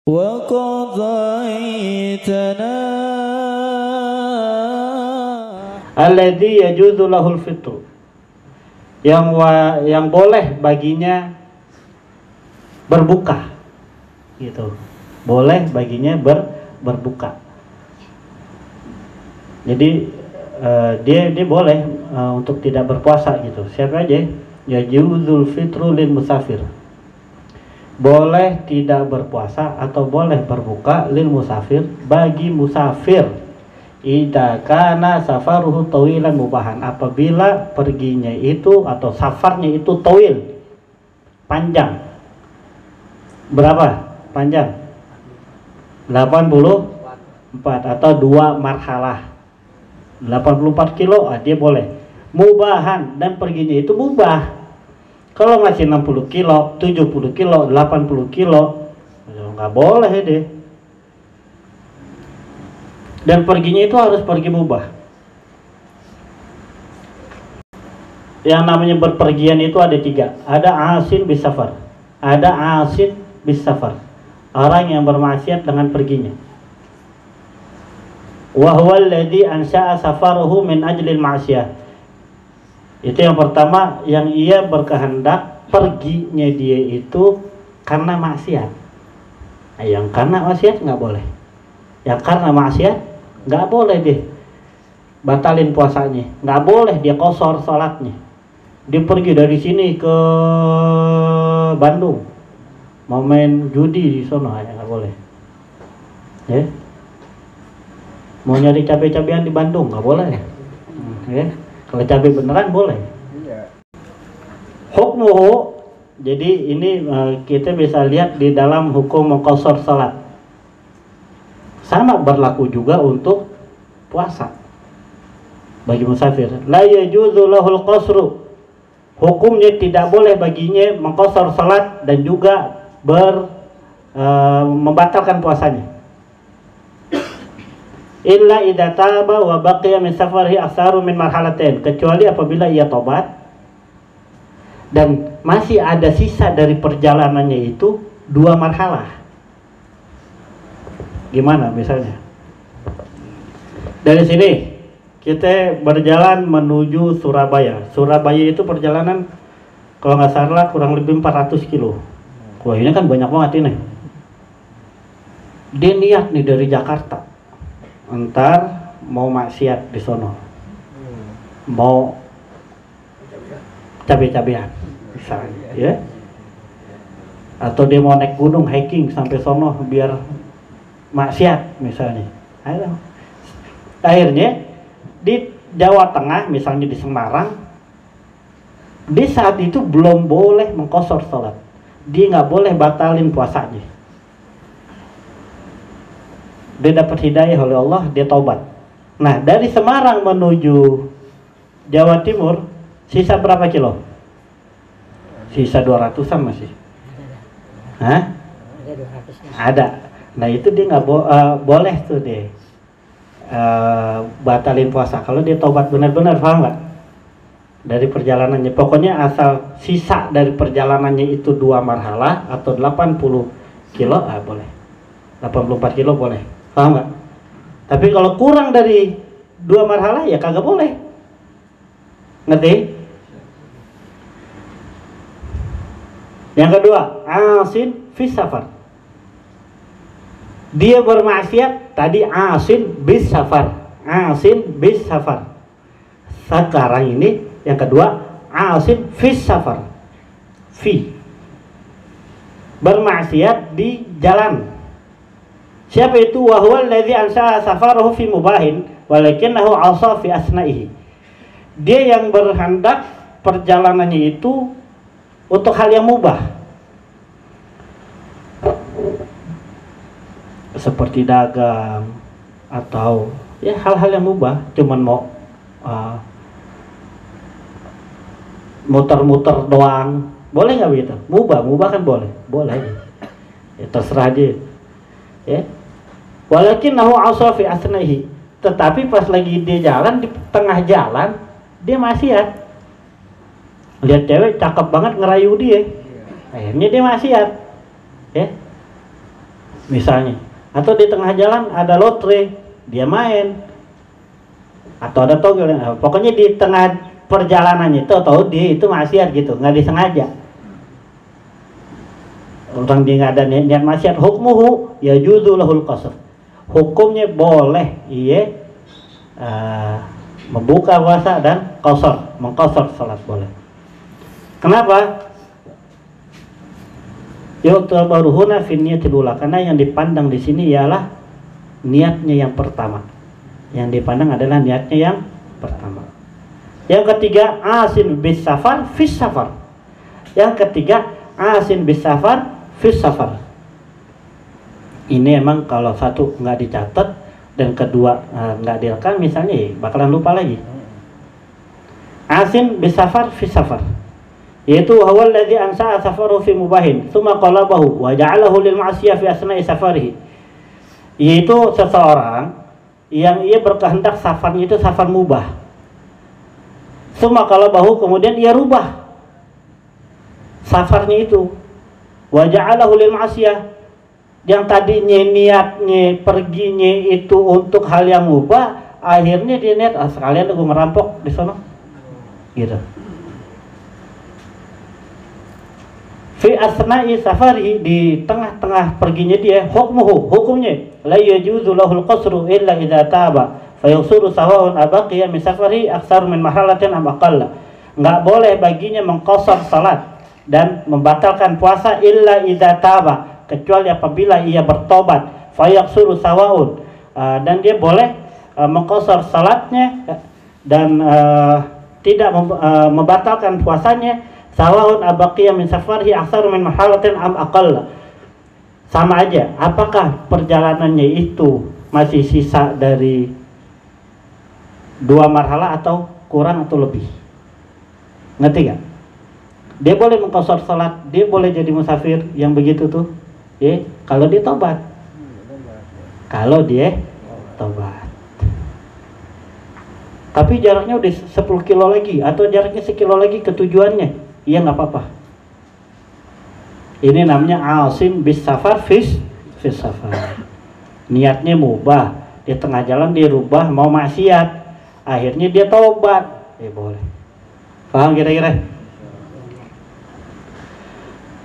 وقضيتنا alladzi yajuzu lahul fitru, yang boleh baginya berbuka, gitu. Boleh baginya berbuka. Jadi dia boleh untuk tidak berpuasa, gitu. Siapa aja? Yajuzul fitru lil musafir. Boleh tidak berpuasa atau boleh berbuka lil musafir, bagi musafir. Idza kana safaruhu tawilan mubahan, apabila perginya itu atau safarnya itu tawil, panjang. Berapa panjang? 84 atau 2 marhalah, 84 kilo, dia boleh. Mubahan, dan perginya itu mubah. Kalau masih 60 kilo, 70 kilo, 80 kilo, nggak boleh deh. Dan perginya itu harus pergi mubah. Yang namanya berpergian itu ada 3. Ada asin bis safar, ada asin bis safar, orang yang bermaksiat dengan perginya. Wa huwa alladhi ansha'a safaruhu min ajlil ma'siyah. Itu yang pertama, yang ia berkehendak perginya dia itu karena maksiat. Yang karena maksiat nggak boleh. Yang karena maksiat nggak boleh deh batalin puasanya, nggak boleh dia qashar salatnya. Dia pergi dari sini ke Bandung mau main judi di sono, ya nggak boleh. Ya. Mau nyari cabai-cabean di Bandung nggak boleh. Ya. Kalau cabai beneran boleh. Hukmuhu, jadi ini kita bisa lihat di dalam hukum qashar salat. Sama berlaku juga untuk puasa bagi musafir. La yajuzu lahul qasru, hukumnya tidak boleh baginya mengqashar salat dan juga membatalkan puasanya. Illa idza taba wa baqiya min safarihi aktsaru min marhalatain, kecuali apabila ia tobat dan masih ada sisa dari perjalanannya itu 2 marhalah. Gimana misalnya? Dari sini kita berjalan menuju Surabaya. Surabaya itu perjalanan kalau nggak salah kurang lebih 400 kilo. Wah, ini kan banyak banget ini. Dia niat nih dari Jakarta, entar mau maksiat di sono, mau cabai-cabean misalnya, ya. Atau dia mau naik gunung hiking sampai sono biar maksiat misalnya. Akhirnya di Jawa Tengah misalnya di Semarang, di saat itu belum boleh mengqashar salat, dia nggak boleh batalin puasanya. Dia dapat hidayah oleh Allah, dia taubat. Nah, dari Semarang menuju Jawa Timur sisa berapa kilo? Sisa 200-an masih. Hah? Ada. Nah, itu dia nggak boleh tuh dia batalin puasa kalau dia taubat benar-benar, paham nggak? Dari perjalanannya, pokoknya asal sisa dari perjalanannya itu 2 marhalah atau 80 kilo, boleh. 84 kilo boleh, paham nggak? Tapi kalau kurang dari 2 marhalah ya kagak boleh. Ngerti? Yang kedua, asin fis safar. Dia bermaksiat tadi asin bis safar, asin bis safar. Sekarang ini yang kedua, asin fis safar, fi, bermaksiat di jalan. Siapa itu? Wa huwa allazi ansha safaruhu fi mubahin walakinahu asa fi asna'ihi. Dia yang berhendak perjalanannya itu untuk hal yang mubah, seperti dagang atau ya hal-hal yang mubah, cuman mau muter-muter doang, boleh nggak begitu? Mubah kan boleh ya, terserah dia, ya. Walakinahu asa fi asna'ihi, tetapi pas lagi dia jalan, di tengah jalan dia maksiat, lihat cewek cakep banget ngerayu dia, akhirnya dia maksiat, ya. misalnya, atau di tengah jalan ada lotre, dia main, atau ada togel, pokoknya di tengah perjalanannya itu atau dia itu maksiat gitu, nggak disengaja. Orang dia nggak ada niat maksiat, hukmuhu ya lahul qasr, hukumnya boleh iya membuka puasa dan qasar, mengqasar salat boleh. Kenapa? Yu'tabaruhuna fi niyatil ula, karena yang dipandang di sini ialah niatnya yang pertama. Yang dipandang adalah niatnya yang pertama. Yang ketiga, asin bis safar fis safar. Yang ketiga, asin bis safar fis safar. Ini emang kalau satu nggak dicatat dan kedua nggak direkam misalnya, bakalan lupa lagi. Asin bis safar fis safar, yaitu hawal ladzi ansa'a safaru fi mubahin tsumma qalabahu wa ja'alahu lil ma'siyah fi asna'i safarihi, yaitu seseorang yang ia berkehendak safarnya itu safar mubah, tsumma qalabahu, kemudian ia rubah safarnya itu, wa ja'alahu lil ma'siyah, yang tadinya niatnya perginya itu untuk hal yang mubah, akhirnya dia niat sekalian aku merampok di sana gitu. Fi asna'i safari, di tengah-tengah perginya dia, hukumnya la yajuzu lahul qasru illa idza taba fa yusuru sawa'un abaqiya min safari aksar min mahalatin am aqalla. Enggak boleh baginya mengqasar salat dan membatalkan puasa illa idza taba, kecuali apabila ia bertobat, fa yusuru sawa'un, dan dia boleh mengqasar salatnya dan tidak membatalkan puasanya, sawa'un abaqiyah min safarihi aksar min mahalatin am aqalla, sama aja apakah perjalanannya itu masih sisa dari 2 marhalah atau kurang atau lebih. Ngerti gak? Dia boleh mengqasar salat, dia boleh jadi musafir yang begitu tuh ya, kalau dia tobat. Kalau dia tobat. Tapi jaraknya udah 10 kilo lagi atau jaraknya 1 kilo lagi ke tujuannya, iya nggak apa-apa. Ini namanya asim bis safar fis safar. Niatnya mubah, di tengah jalan dia rubah mau maksiat, akhirnya dia taubat, boleh. Paham kira-kira?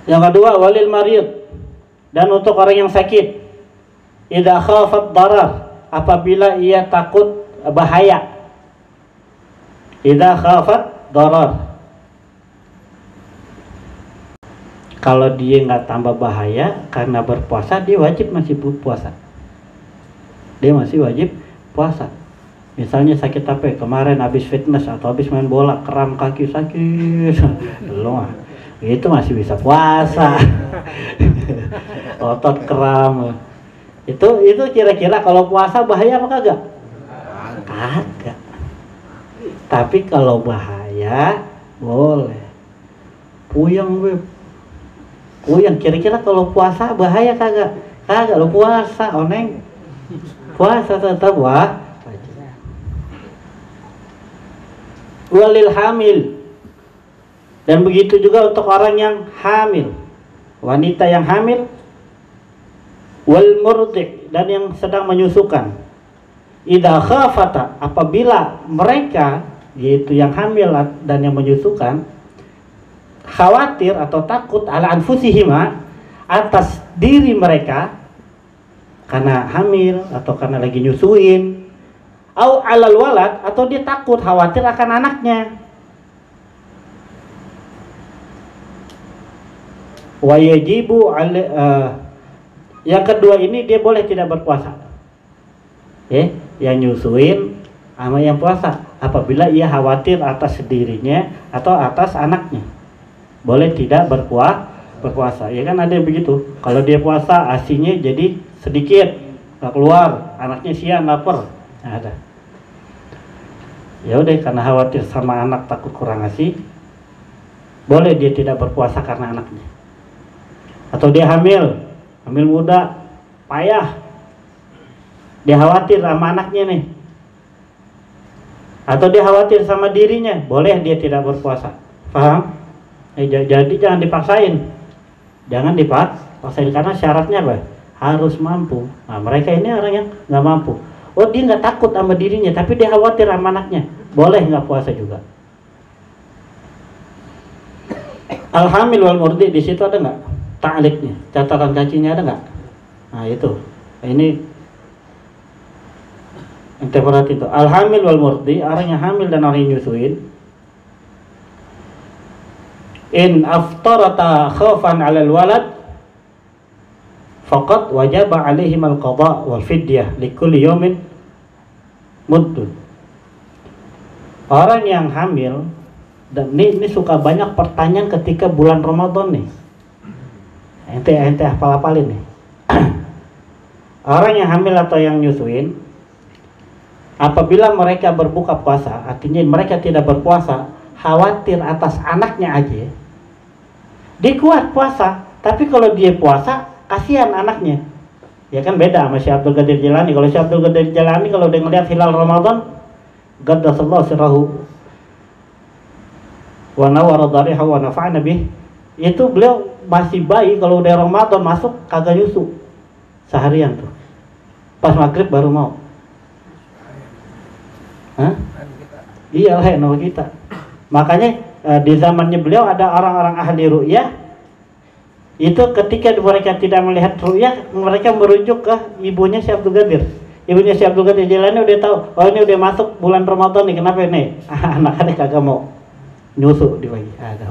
Yang kedua, walil marid, dan untuk orang yang sakit, idza khafat darar, apabila ia takut bahaya. Idza khafat darar, kalau dia nggak tambah bahaya karena berpuasa, dia wajib masih puasa. Dia masih wajib puasa. Misalnya sakit apa? Kemarin habis fitness atau habis main bola, kram kaki sakit, belum, itu masih bisa puasa. Otot kram, itu kira-kira kalau puasa bahaya apa kagak? Kagak. Tapi kalau bahaya boleh. Puyeng, kira-kira kalau puasa bahaya kagak? Kagak, lo puasa, oneng. Puasa tetap wajib. Walil hamil, dan begitu juga untuk orang yang hamil, wanita yang hamil, wal murdi', dan yang sedang menyusukan. Idza khafata, apabila mereka, yaitu yang hamil dan yang menyusukan, khawatir atau takut ala anfusihima, atas diri mereka karena hamil atau karena lagi nyusuin, au alal walad, atau dia takut khawatir akan anaknya. Wa yajibu yang kedua ini dia boleh tidak berpuasa. Yang nyusuin sama yang puasa, apabila ia khawatir atas dirinya atau atas anaknya, boleh tidak berpuasa. Ya kan ada yang begitu. Kalau dia puasa asinya jadi sedikit, nggak keluar, anaknya siang lapar, ada. Ya udah, karena khawatir sama anak, takut kurang asi, boleh dia tidak berpuasa karena anaknya. Atau dia hamil muda, payah, dia khawatir sama anaknya nih, atau dia khawatir sama dirinya, boleh dia tidak berpuasa. Paham? Jadi jangan dipaksain, karena syaratnya apa? harus mampu. Nah, mereka ini orang yang nggak mampu. Oh, dia nggak takut sama dirinya, tapi dia khawatir sama anaknya. Boleh nggak puasa juga. Al-hamil wal murdi, di situ ada nggak ta'liknya, catatan kakinya ada nggak? Nah itu, ini ente perhati itu. Al-hamil wal murdi, orang yang hamil dan orang yang nyusuin. In aftarata khawfan 'alal walad faqad wajaba 'alaihim al-qada' wal fidyah likulli yawmin muddun. Orang yang hamil, dan ini suka banyak pertanyaan ketika bulan Ramadan nih. Ente hafal-hafalin nih. Orang yang hamil atau yang nyusuin, apabila mereka berbuka puasa, artinya mereka tidak berpuasa, khawatir atas anaknya aja. Dia kuat puasa, tapi kalau dia puasa, kasihan anaknya. Ya kan beda sama Syekh Abdul Qadir Jilani. Kalau Syekh Abdul Qadir Jilani kalau dia ngelihat hilal Ramadan, gaddasallahu sirrahu wa nawwara dharihahu wa nafa'ana bih. Itu beliau masih bayi, kalau udah Ramadan masuk kagak nyusu seharian tuh. Pas maghrib baru mau. Hah? Iyalah nama kita. Makanya di zamannya beliau ada orang-orang ahli ru'yah. Itu ketika mereka tidak melihat ru'yah, mereka merujuk ke ibunya Syekh Abdul Qadir. Ibunya Syekh Abdul Qadir Jilani udah tahu, oh ini udah masuk bulan Ramadan nih, kenapa nih? Anak-anak kagak mau nyusu di pagi. Ada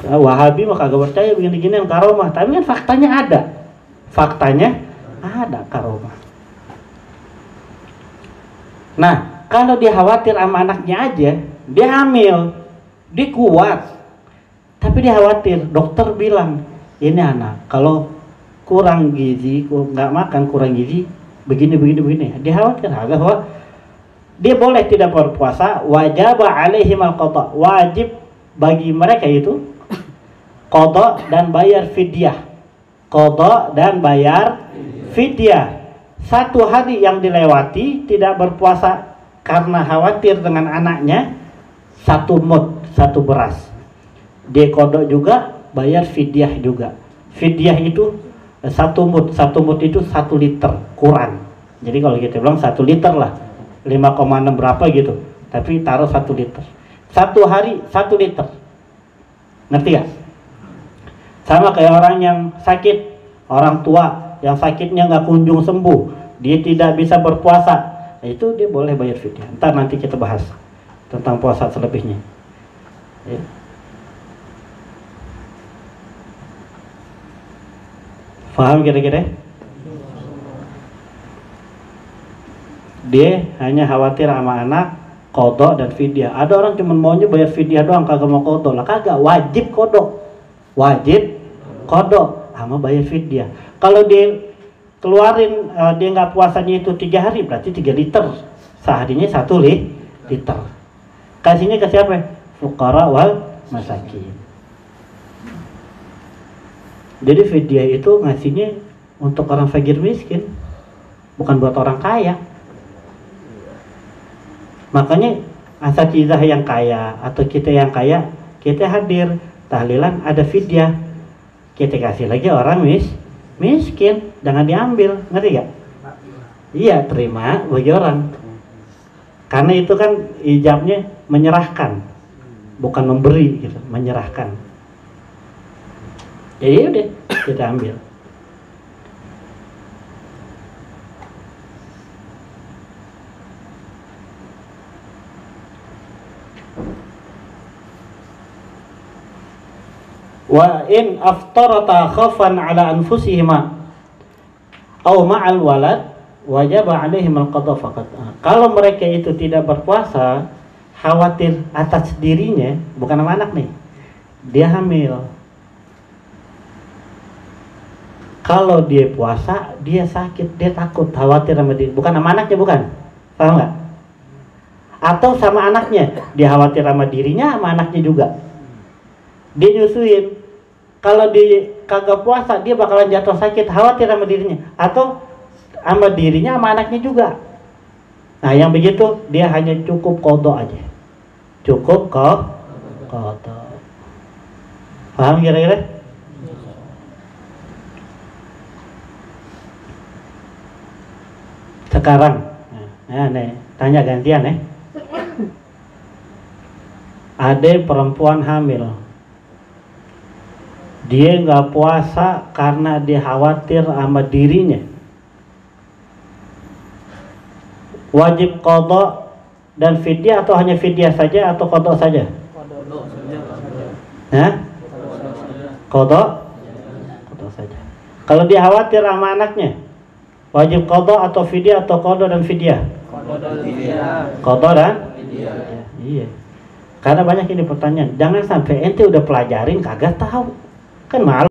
Wahabi mah kagak percaya begini-gini yang karomah, tapi kan faktanya ada karomah. Nah, kalau dia khawatir sama anaknya aja, dia hamil, dia kuat, tapi dia khawatir. Dokter bilang, ini anak kalau kurang gizi, nggak makan kurang gizi, begini. Dia khawatir, bahwa dia boleh tidak berpuasa, wajib alaihim al-qada, wajib bagi mereka itu qada dan bayar fidyah. Qada dan bayar fidyah. Satu hari yang dilewati tidak berpuasa karena khawatir dengan anaknya, satu mud, satu beras. Dia qada juga, bayar fidyah juga. Fidyah itu satu mud itu 1 liter kurang. Jadi kalau kita bilang 1 liter lah, 5,6 berapa gitu. Tapi taruh 1 liter. Satu hari 1 liter. Ngerti gak? Sama kayak orang yang sakit, orang tua yang sakitnya nggak kunjung sembuh, dia tidak bisa berpuasa, nah, itu dia boleh bayar fidyah. Ntar nanti kita bahas tentang puasa selebihnya. Ya. Faham kira-kira? Dia hanya khawatir sama anak, qada dan fidyah. Ada orang cuma maunya bayar fidyah doang, kagak mau qada. Lah kagak, wajib qada. Wajib qada sama bayar fidyah. Kalau dia keluarin dia nggak puasanya itu 3 hari, berarti 3 liter. Seharinya 1 liter. Kasihnya ke siapa? Fuqara wal masakin. Jadi fidyah itu ngasihnya untuk orang fakir miskin, bukan buat orang kaya. Makanya asatizah yang kaya atau kita yang kaya, kita hadir tahlilan ada fidyah, kita kasih lagi orang miskin, jangan diambil, ngerti gak? Iya, terima bagi orang, karena itu kan ijabnya menyerahkan, bukan memberi gitu, menyerahkan. Jadi udah kita ambil. Wa in aftarata khafan ala anfusihima aw ma'al walad wajaba alaihim al-qada faqat. Kalau mereka itu tidak berpuasa, khawatir atas dirinya, bukan sama anak nih, dia hamil. Kalau dia puasa, dia sakit, dia takut, khawatir sama diri, bukan sama anaknya, bukan, paham nggak? Atau sama anaknya, dia khawatir sama dirinya, sama anaknya juga. Dia nyusuin, kalau dia kagak puasa, dia bakalan jatuh sakit, khawatir sama dirinya, atau sama dirinya, sama anaknya juga. Nah yang begitu, dia hanya cukup qada aja, cukup qada. Paham kira-kira? Sekarang, nih, tanya gantian ya. Ada perempuan hamil, dia nggak puasa karena dia khawatir sama dirinya. Wajib qadha dan fidyah atau hanya fidyah saja atau qadha saja? Qadha saja. Kalau dia khawatir sama anaknya, wajib qadha atau fidyah atau qadha dan fidyah? Qadha dan fidyah. Iya. Karena banyak ini pertanyaan. Jangan sampai ente udah pelajarin kagak tahu. Kan malu.